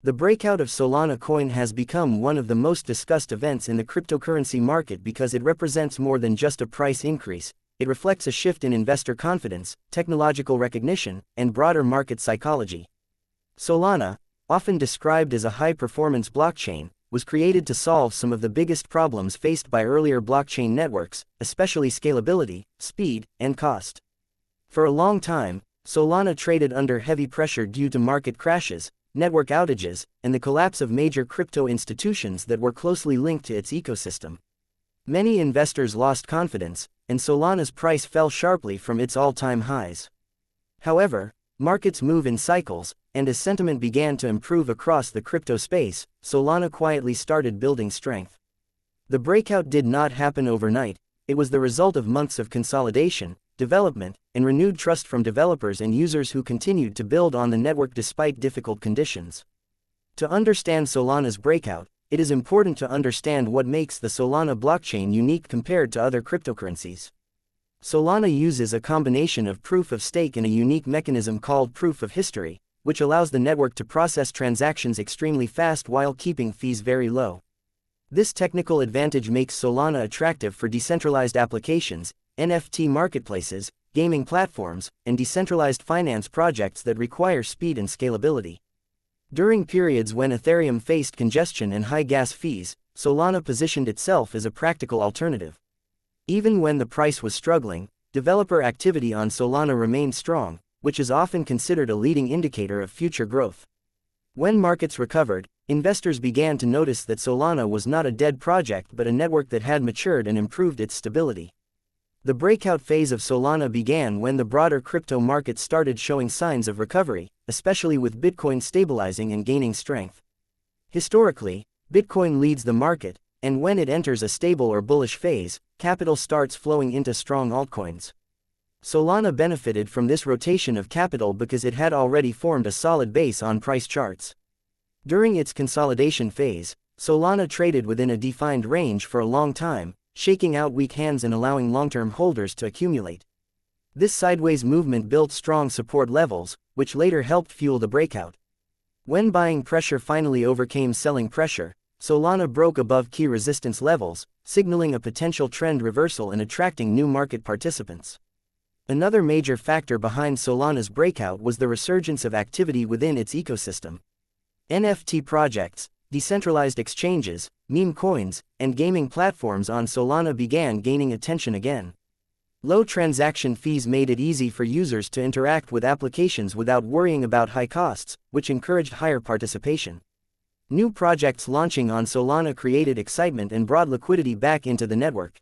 The breakout of Solana coin has become one of the most discussed events in the cryptocurrency market because it represents more than just a price increase. It reflects a shift in investor confidence, technological recognition, and broader market psychology. Solana, often described as a high-performance blockchain, was created to solve some of the biggest problems faced by earlier blockchain networks, especially scalability, speed, and cost. For a long time, Solana traded under heavy pressure due to market crashes, network outages, and the collapse of major crypto institutions that were closely linked to its ecosystem. Many investors lost confidence, and Solana's price fell sharply from its all-time highs. However, markets move in cycles, and as sentiment began to improve across the crypto space, Solana quietly started building strength. The breakout did not happen overnight. It was the result of months of consolidation, development, and renewed trust from developers and users who continued to build on the network despite difficult conditions. To understand Solana's breakout, it is important to understand what makes the Solana blockchain unique compared to other cryptocurrencies. Solana uses a combination of proof of stake and a unique mechanism called proof of history, which allows the network to process transactions extremely fast while keeping fees very low. This technical advantage makes Solana attractive for decentralized applications, NFT marketplaces, gaming platforms, and decentralized finance projects that require speed and scalability. During periods when Ethereum faced congestion and high gas fees, Solana positioned itself as a practical alternative. Even when the price was struggling, developer activity on Solana remained strong, which is often considered a leading indicator of future growth. When markets recovered, investors began to notice that Solana was not a dead project but a network that had matured and improved its stability. The breakout phase of Solana began when the broader crypto market started showing signs of recovery, especially with Bitcoin stabilizing and gaining strength. Historically, Bitcoin leads the market, and when it enters a stable or bullish phase, capital starts flowing into strong altcoins. Solana benefited from this rotation of capital because it had already formed a solid base on price charts. During its consolidation phase, Solana traded within a defined range for a long time, shaking out weak hands and allowing long-term holders to accumulate. This sideways movement built strong support levels, which later helped fuel the breakout. When buying pressure finally overcame selling pressure, Solana broke above key resistance levels, signaling a potential trend reversal and attracting new market participants. Another major factor behind Solana's breakout was the resurgence of activity within its ecosystem. NFT projects, decentralized exchanges, meme coins, and gaming platforms on Solana began gaining attention again. Low transaction fees made it easy for users to interact with applications without worrying about high costs, which encouraged higher participation. New projects launching on Solana created excitement and brought liquidity back into the network.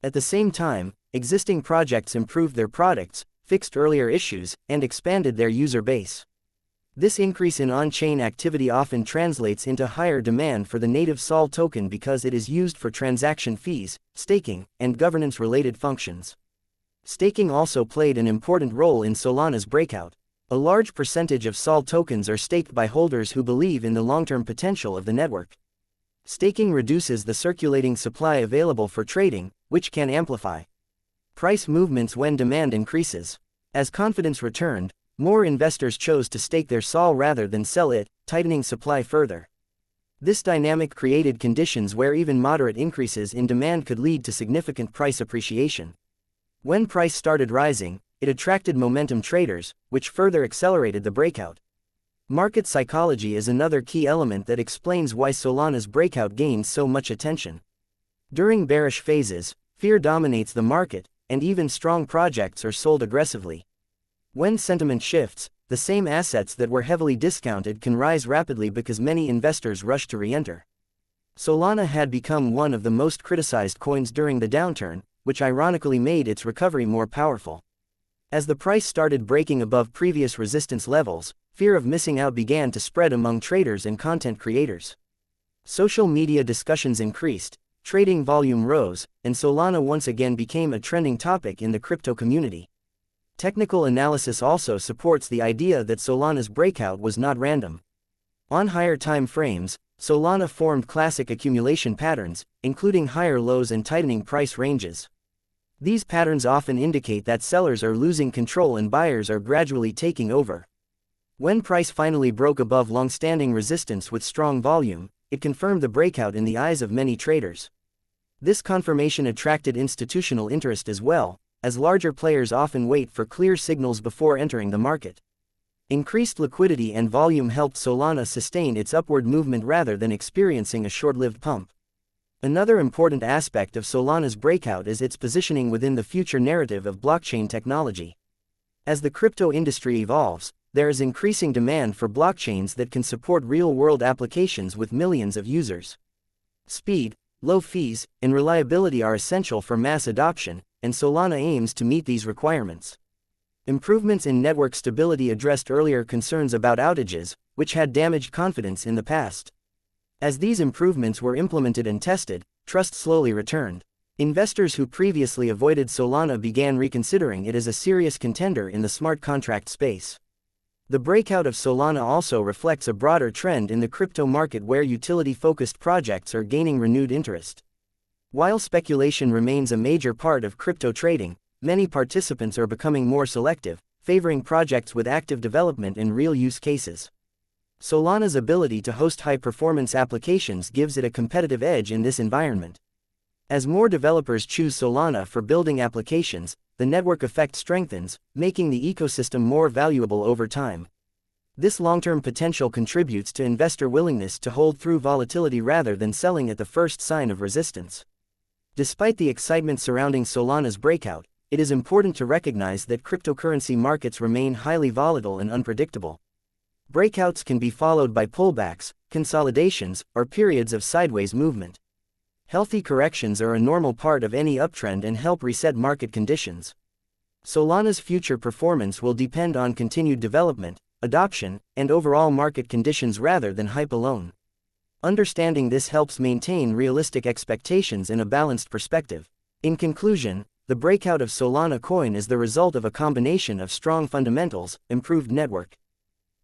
At the same time, existing projects improved their products, fixed earlier issues, and expanded their user base. This increase in on-chain activity often translates into higher demand for the native SOL token because it is used for transaction fees, staking, and governance-related functions. Staking also played an important role in Solana's breakout. A large percentage of SOL tokens are staked by holders who believe in the long-term potential of the network. Staking reduces the circulating supply available for trading, which can amplify price movements when demand increases. As confidence returned, more investors chose to stake their SOL rather than sell it, tightening supply further. This dynamic created conditions where even moderate increases in demand could lead to significant price appreciation. When price started rising, it attracted momentum traders, which further accelerated the breakout. Market psychology is another key element that explains why Solana's breakout gained so much attention. During bearish phases, fear dominates the market, and even strong projects are sold aggressively. When sentiment shifts, the same assets that were heavily discounted can rise rapidly because many investors rush to re-enter. Solana had become one of the most criticized coins during the downturn, which ironically made its recovery more powerful. As the price started breaking above previous resistance levels, fear of missing out began to spread among traders and content creators. Social media discussions increased, trading volume rose, and Solana once again became a trending topic in the crypto community. Technical analysis also supports the idea that Solana's breakout was not random. On higher time frames, Solana formed classic accumulation patterns, including higher lows and tightening price ranges. These patterns often indicate that sellers are losing control and buyers are gradually taking over. When price finally broke above long-standing resistance with strong volume, it confirmed the breakout in the eyes of many traders. This confirmation attracted institutional interest as well, as larger players often wait for clear signals before entering the market. Increased liquidity and volume helped Solana sustain its upward movement rather than experiencing a short-lived pump. Another important aspect of Solana's breakout is its positioning within the future narrative of blockchain technology. As the crypto industry evolves, there is increasing demand for blockchains that can support real-world applications with millions of users. Speed, low fees, and reliability are essential for mass adoption, and Solana aims to meet these requirements. Improvements in network stability addressed earlier concerns about outages, which had damaged confidence in the past. As these improvements were implemented and tested, trust slowly returned. Investors who previously avoided Solana began reconsidering it as a serious contender in the smart contract space. The breakout of Solana also reflects a broader trend in the crypto market where utility-focused projects are gaining renewed interest. While speculation remains a major part of crypto trading, many participants are becoming more selective, favoring projects with active development and real use cases. Solana's ability to host high-performance applications gives it a competitive edge in this environment. As more developers choose Solana for building applications, the network effect strengthens, making the ecosystem more valuable over time. This long-term potential contributes to investor willingness to hold through volatility rather than selling at the first sign of resistance. Despite the excitement surrounding Solana's breakout, it is important to recognize that cryptocurrency markets remain highly volatile and unpredictable. Breakouts can be followed by pullbacks, consolidations, or periods of sideways movement. Healthy corrections are a normal part of any uptrend and help reset market conditions. Solana's future performance will depend on continued development, adoption, and overall market conditions rather than hype alone. Understanding this helps maintain realistic expectations and a balanced perspective. In conclusion, the breakout of Solana coin is the result of a combination of strong fundamentals, improved network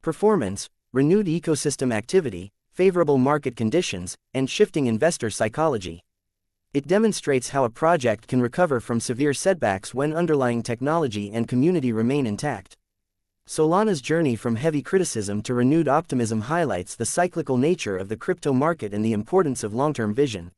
performance, renewed ecosystem activity, favorable market conditions, and shifting investor psychology. It demonstrates how a project can recover from severe setbacks when underlying technology and community remain intact. Solana's journey from heavy criticism to renewed optimism highlights the cyclical nature of the crypto market and the importance of long-term vision.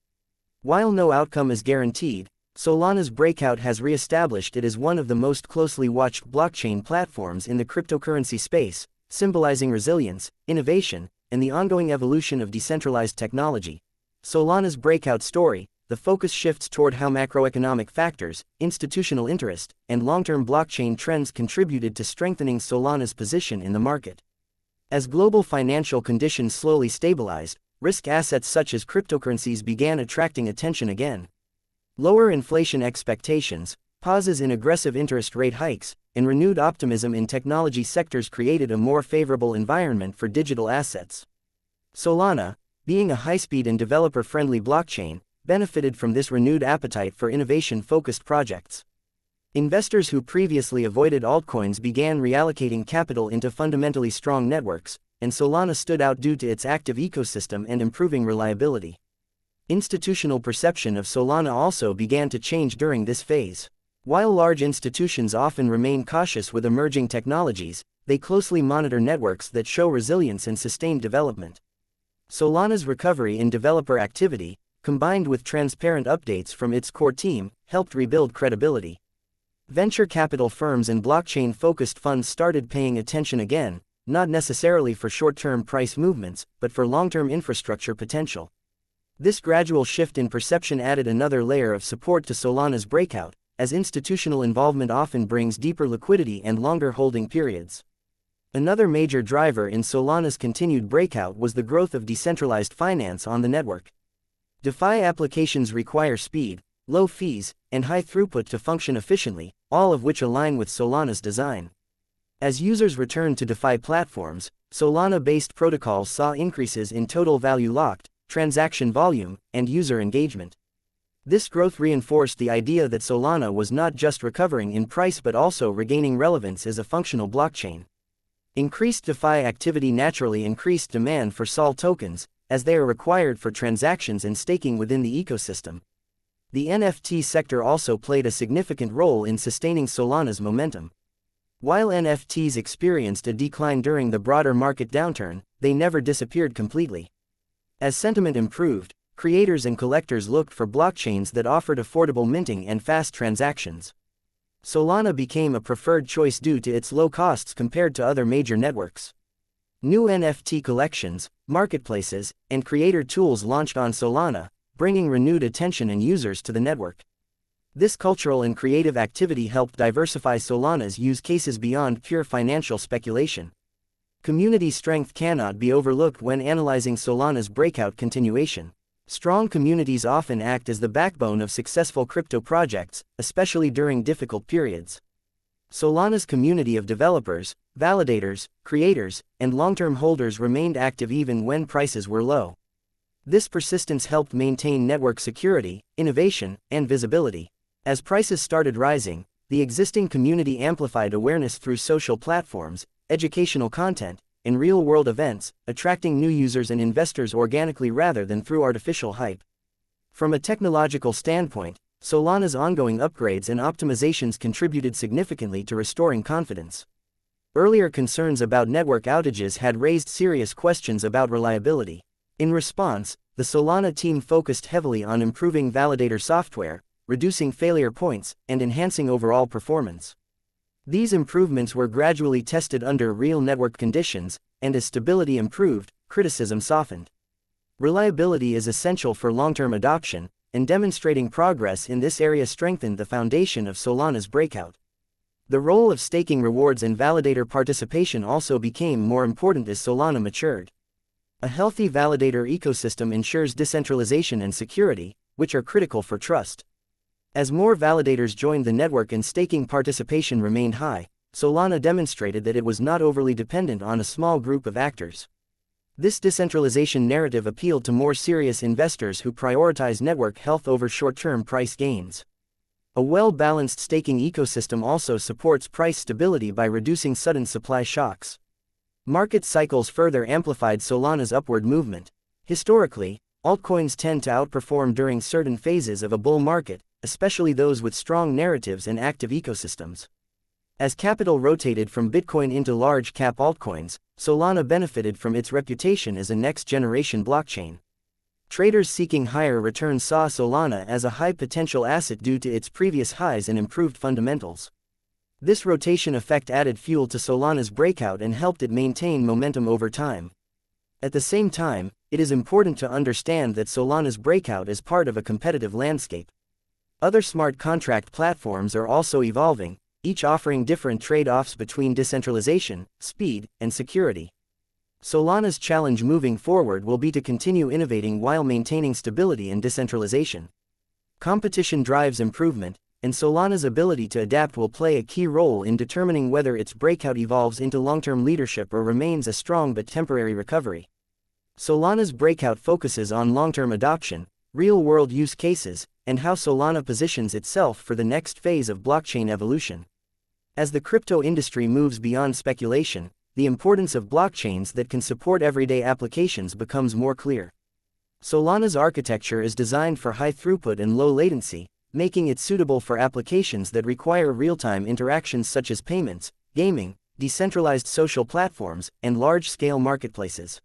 While no outcome is guaranteed, Solana's breakout has re-established it as one of the most closely watched blockchain platforms in the cryptocurrency space, symbolizing resilience, innovation, and the ongoing evolution of decentralized technology. Solana's breakout story, the focus shifts toward how macroeconomic factors, institutional interest, and long-term blockchain trends contributed to strengthening Solana's position in the market. As global financial conditions slowly stabilized, risk assets such as cryptocurrencies began attracting attention again. Lower inflation expectations, pauses in aggressive interest rate hikes, and renewed optimism in technology sectors created a more favorable environment for digital assets. Solana, being a high-speed and developer-friendly blockchain, benefited from this renewed appetite for innovation-focused projects. Investors who previously avoided altcoins began reallocating capital into fundamentally strong networks, and Solana stood out due to its active ecosystem and improving reliability. Institutional perception of Solana also began to change during this phase. While large institutions often remain cautious with emerging technologies, they closely monitor networks that show resilience and sustained development. Solana's recovery in developer activity, combined with transparent updates from its core team, helped rebuild credibility. Venture capital firms and blockchain-focused funds started paying attention again, not necessarily for short-term price movements, but for long-term infrastructure potential. This gradual shift in perception added another layer of support to Solana's breakout, as institutional involvement often brings deeper liquidity and longer holding periods. Another major driver in Solana's continued breakout was the growth of decentralized finance on the network. DeFi applications require speed, low fees, and high throughput to function efficiently, all of which align with Solana's design. As users returned to DeFi platforms, Solana-based protocols saw increases in total value locked, transaction volume, and user engagement. This growth reinforced the idea that Solana was not just recovering in price but also regaining relevance as a functional blockchain. Increased DeFi activity naturally increased demand for SOL tokens, as they are required for transactions and staking within the ecosystem. The NFT sector also played a significant role in sustaining Solana's momentum. While NFTs experienced a decline during the broader market downturn, they never disappeared completely. As sentiment improved, creators and collectors looked for blockchains that offered affordable minting and fast transactions. Solana became a preferred choice due to its low costs compared to other major networks. New NFT collections, marketplaces, and creator tools launched on Solana, bringing renewed attention and users to the network. This cultural and creative activity helped diversify Solana's use cases beyond pure financial speculation. Community strength cannot be overlooked when analyzing Solana's breakout continuation. Strong communities often act as the backbone of successful crypto projects, especially during difficult periods. Solana's community of developers, validators, creators, and long-term holders remained active even when prices were low. This persistence helped maintain network security, innovation, and visibility. As prices started rising, the existing community amplified awareness through social platforms, educational content, and real-world events, attracting new users and investors organically rather than through artificial hype. From a technological standpoint, Solana's ongoing upgrades and optimizations contributed significantly to restoring confidence. Earlier concerns about network outages had raised serious questions about reliability. In response, the Solana team focused heavily on improving validator software, reducing failure points, and enhancing overall performance. These improvements were gradually tested under real network conditions, and as stability improved, criticism softened. Reliability is essential for long-term adoption, and demonstrating progress in this area strengthened the foundation of Solana's breakout. The role of staking rewards and validator participation also became more important as Solana matured. A healthy validator ecosystem ensures decentralization and security, which are critical for trust. As more validators joined the network and staking participation remained high, Solana demonstrated that it was not overly dependent on a small group of actors. This decentralization narrative appealed to more serious investors who prioritize network health over short-term price gains. A well-balanced staking ecosystem also supports price stability by reducing sudden supply shocks. Market cycles further amplified Solana's upward movement. Historically, altcoins tend to outperform during certain phases of a bull market, especially those with strong narratives and active ecosystems. As capital rotated from Bitcoin into large-cap altcoins, Solana benefited from its reputation as a next-generation blockchain. Traders seeking higher returns saw Solana as a high-potential asset due to its previous highs and improved fundamentals. This rotation effect added fuel to Solana's breakout and helped it maintain momentum over time. At the same time, it is important to understand that Solana's breakout is part of a competitive landscape. Other smart contract platforms are also evolving, each offering different trade-offs between decentralization, speed, and security. Solana's challenge moving forward will be to continue innovating while maintaining stability and decentralization. Competition drives improvement, and Solana's ability to adapt will play a key role in determining whether its breakout evolves into long-term leadership or remains a strong but temporary recovery. Solana's breakout focuses on long-term adoption, real-world use cases, and how Solana positions itself for the next phase of blockchain evolution. As the crypto industry moves beyond speculation, the importance of blockchains that can support everyday applications becomes more clear. Solana's architecture is designed for high throughput and low latency, making it suitable for applications that require real-time interactions such as payments, gaming, decentralized social platforms, and large-scale marketplaces.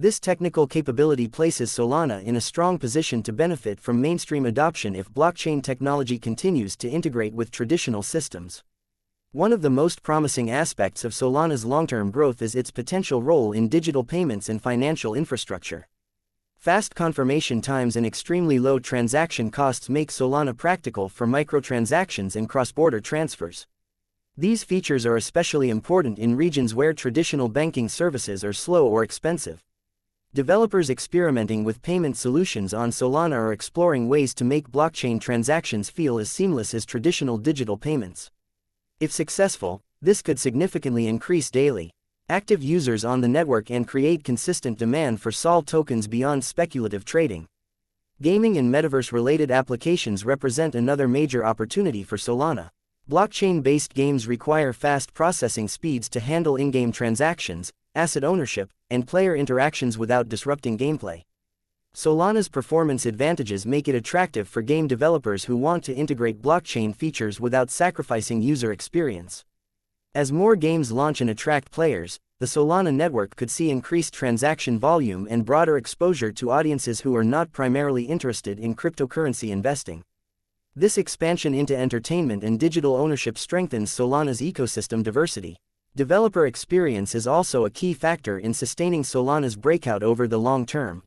This technical capability places Solana in a strong position to benefit from mainstream adoption if blockchain technology continues to integrate with traditional systems. One of the most promising aspects of Solana's long-term growth is its potential role in digital payments and financial infrastructure. Fast confirmation times and extremely low transaction costs make Solana practical for microtransactions and cross-border transfers. These features are especially important in regions where traditional banking services are slow or expensive. Developers experimenting with payment solutions on Solana are exploring ways to make blockchain transactions feel as seamless as traditional digital payments. If successful, this could significantly increase daily active users on the network and create consistent demand for SOL tokens beyond speculative trading. Gaming and metaverse-related applications represent another major opportunity for Solana. Blockchain-based games require fast processing speeds to handle in-game transactions, asset ownership, and player interactions without disrupting gameplay. Solana's performance advantages make it attractive for game developers who want to integrate blockchain features without sacrificing user experience. As more games launch and attract players, the Solana network could see increased transaction volume and broader exposure to audiences who are not primarily interested in cryptocurrency investing. This expansion into entertainment and digital ownership strengthens Solana's ecosystem diversity. Developer experience is also a key factor in sustaining Solana's breakout over the long term.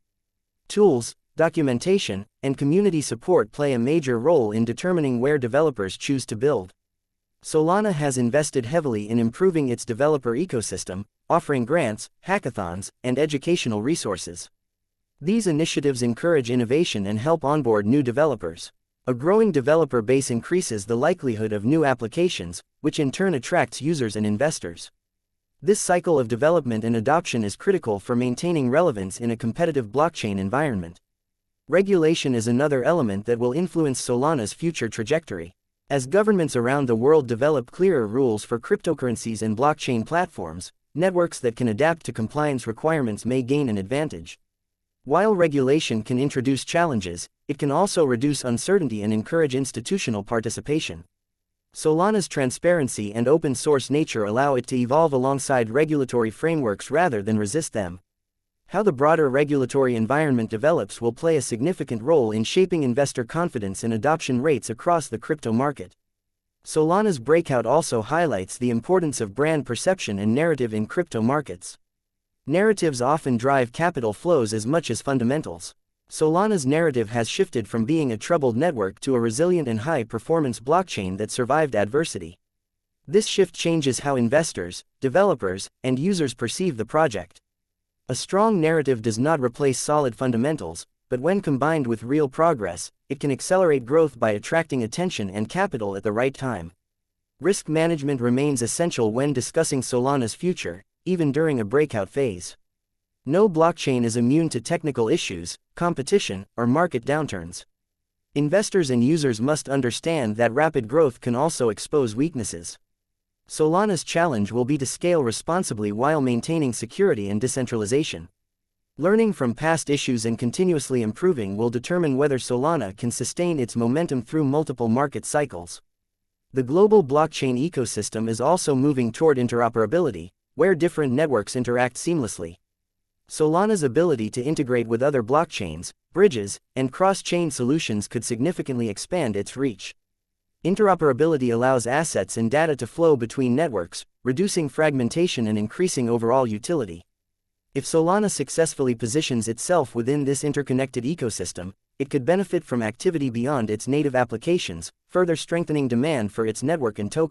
Tools, documentation, and community support play a major role in determining where developers choose to build. Solana has invested heavily in improving its developer ecosystem, offering grants, hackathons, and educational resources. These initiatives encourage innovation and help onboard new developers. A growing developer base increases the likelihood of new applications, which in turn attracts users and investors. This cycle of development and adoption is critical for maintaining relevance in a competitive blockchain environment. Regulation is another element that will influence Solana's future trajectory. As governments around the world develop clearer rules for cryptocurrencies and blockchain platforms, networks that can adapt to compliance requirements may gain an advantage. While regulation can introduce challenges, it can also reduce uncertainty and encourage institutional participation. Solana's transparency and open-source nature allow it to evolve alongside regulatory frameworks rather than resist them. How the broader regulatory environment develops will play a significant role in shaping investor confidence and adoption rates across the crypto market. Solana's breakout also highlights the importance of brand perception and narrative in crypto markets. Narratives often drive capital flows as much as fundamentals. Solana's narrative has shifted from being a troubled network to a resilient and high-performance blockchain that survived adversity. This shift changes how investors, developers, and users perceive the project. A strong narrative does not replace solid fundamentals, but when combined with real progress, it can accelerate growth by attracting attention and capital at the right time. Risk management remains essential when discussing Solana's future, even during a breakout phase. No blockchain is immune to technical issues, competition, or market downturns. Investors and users must understand that rapid growth can also expose weaknesses. Solana's challenge will be to scale responsibly while maintaining security and decentralization. Learning from past issues and continuously improving will determine whether Solana can sustain its momentum through multiple market cycles. The global blockchain ecosystem is also moving toward interoperability, where different networks interact seamlessly. Solana's ability to integrate with other blockchains, bridges, and cross-chain solutions could significantly expand its reach. Interoperability allows assets and data to flow between networks, reducing fragmentation and increasing overall utility. If Solana successfully positions itself within this interconnected ecosystem, it could benefit from activity beyond its native applications, further strengthening demand for its network and tokens.